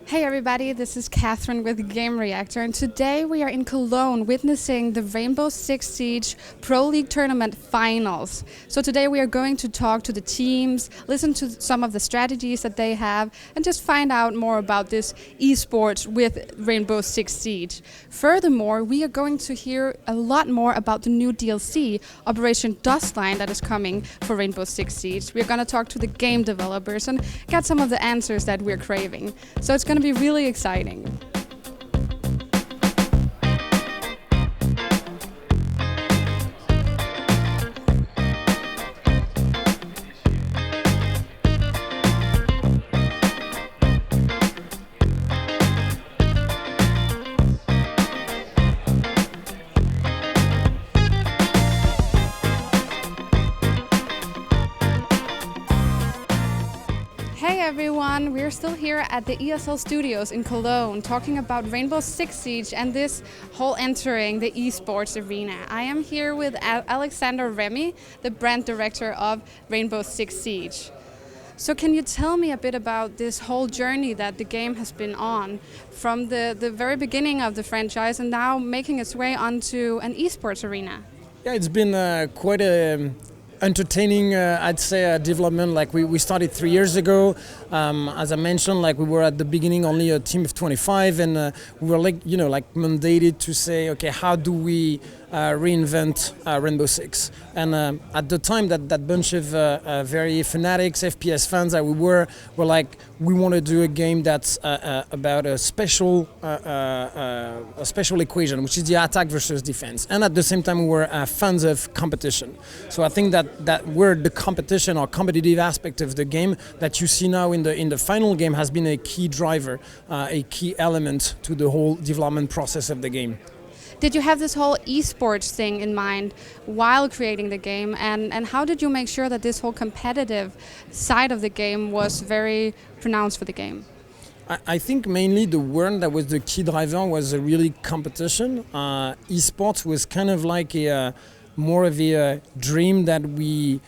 Hey everybody, this is Catherine with Gamereactor, and today we are in Cologne witnessing the Rainbow Six Siege Pro League Tournament Finals. So today we are going to talk to the teams, listen to some of the strategies that they have, and just find out more about this esports with Rainbow Six Siege. Furthermore, we are going to hear a lot more about the new DLC, Operation Dustline, that is coming for Rainbow Six Siege. We're going to talk to the game developers and get some of the answers that we're craving. So it's going to be really exciting. Hey everyone, we're still here at the ESL Studios in Cologne talking about Rainbow Six Siege and this whole entering the esports arena. I am here with Alexandre Remy, the brand director of Rainbow Six Siege. So can you tell me a bit about this whole journey that the game has been on from the very beginning of the franchise and now making its way onto an esports arena? Yeah, it's been quite a entertaining, I'd say, development. Like we started 3 years ago. As I mentioned, like we were at the beginning only a team of 25, and we were mandated to say, okay, how do we reinvent Rainbow Six? And at the time, that bunch of very fanatics, FPS fans that we were like, we want to do a game that's about a special equation, which is the attack versus defense. And at the same time, we were fans of competition. So I think that where the competition or competitive aspect of the game that you see now in the final game has been a key driver, a key element to the whole development process of the game. Did you have this whole esports thing in mind while creating the game, and how did you make sure that this whole competitive side of the game was very pronounced for the game? I think mainly the word that was the key driver was a really competition. Esports was kind of like more of a dream that we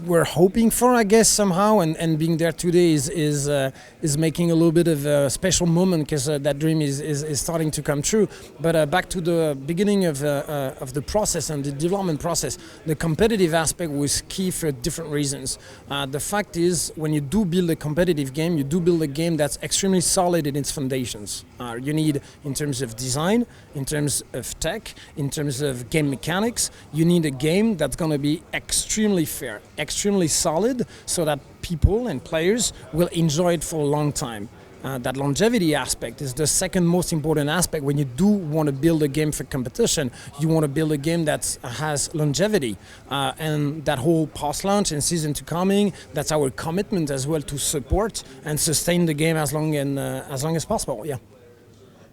were hoping for, I guess, somehow, and being there today is making a little bit of a special moment because that dream is starting to come true. But back to the beginning of the process and the development process, the competitive aspect was key for different reasons. The fact is, when you do build a competitive game, you do build a game that's extremely solid in its foundations. You need, in terms of design, in terms of tech, in terms of game mechanics, you need a game that's going to be extremely fair, extremely solid, so that people and players will enjoy it for a long time. That longevity aspect is the second most important aspect. When you do want to build a game for competition, you want to build a game that has longevity. And that whole post-launch and season 2 coming, that's our commitment as well, to support and sustain the game as long as possible. Yeah.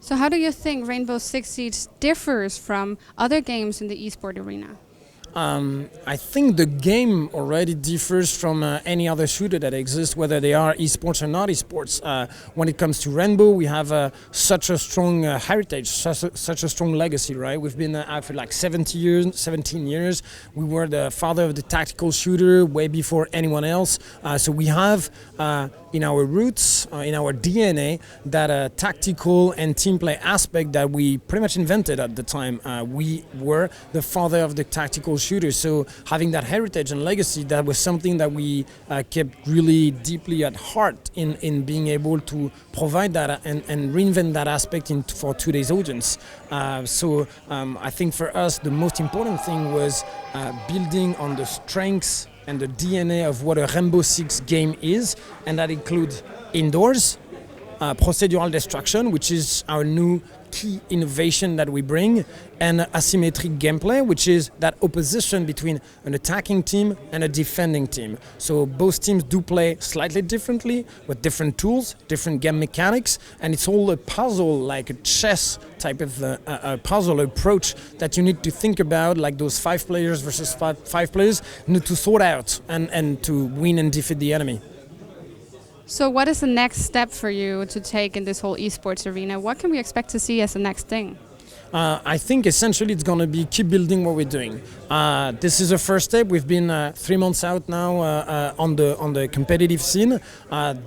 So how do you think Rainbow Six Siege differs from other games in the esport arena? I think the game already differs from any other shooter that exists, whether they are esports or not esports. When it comes to Rainbow, we have such a strong heritage, such a strong legacy, right? We've been out for like 17 years. We were the father of the tactical shooter way before anyone else. So we have in our roots, in our DNA, that tactical and team play aspect that we pretty much invented at the time. We were the father of the tactical shooter, so having that heritage and legacy, that was something that we kept really deeply at heart in being able to provide that and reinvent that aspect for today's audience. So I think for us the most important thing was building on the strengths and the DNA of what a Rainbow Six game is, and that includes indoors, procedural destruction, which is our new key innovation that we bring, and asymmetric gameplay, which is that opposition between an attacking team and a defending team. So both teams do play slightly differently with different tools, different game mechanics, and it's all a puzzle, like a chess type of a puzzle approach that you need to think about, like those 5 players versus five players, need to sort out and to win and defeat the enemy. So what is the next step for you to take in this whole esports arena? What can we expect to see as the next thing? I think essentially it's going to be keep building what we're doing. This is a first step. We've been 3 months out now on the competitive scene.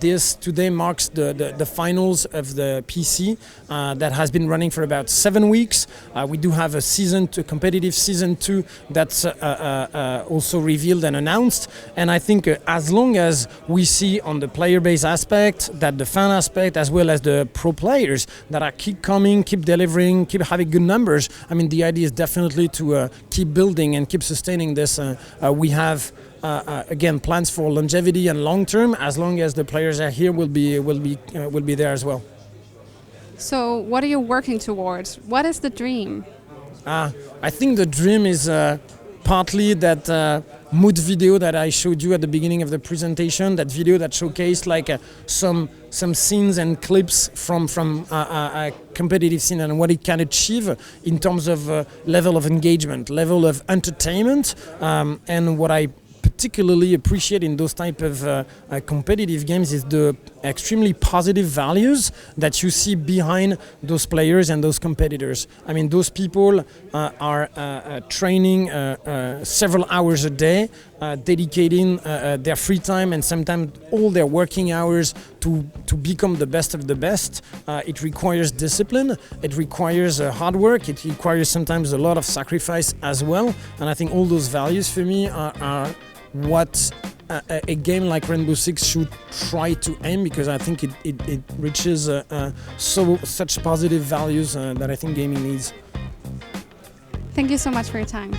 This today marks the finals of the PC that has been running for about 7 weeks. We do have a competitive season 2 that's also revealed and announced. And I think as long as we see on the player base aspect, that the fan aspect, as well as the pro players that are keep coming, keep delivering, keep having good numbers, I mean, the idea is definitely to keep building and keep sustaining this. We have again plans for longevity and long term. As long as the players are here, will be there as well. So what are you working towards? What is the dream? I think the dream is partly that mood video that I showed you at the beginning of the presentation. That video that showcased like some scenes and clips from a competitive scene and what it can achieve in terms of level of engagement, level of entertainment, and what I particularly appreciate in those type of competitive games is the extremely positive values that you see behind those players and those competitors. I mean, those people are training several hours a day, dedicating their free time and sometimes all their working hours to become the best of the best. It requires discipline, it requires hard work, it requires sometimes a lot of sacrifice as well. And I think all those values for me are what a game like Rainbow Six should try to aim, because I think it reaches such positive values that I think gaming needs. Thank you so much for your time.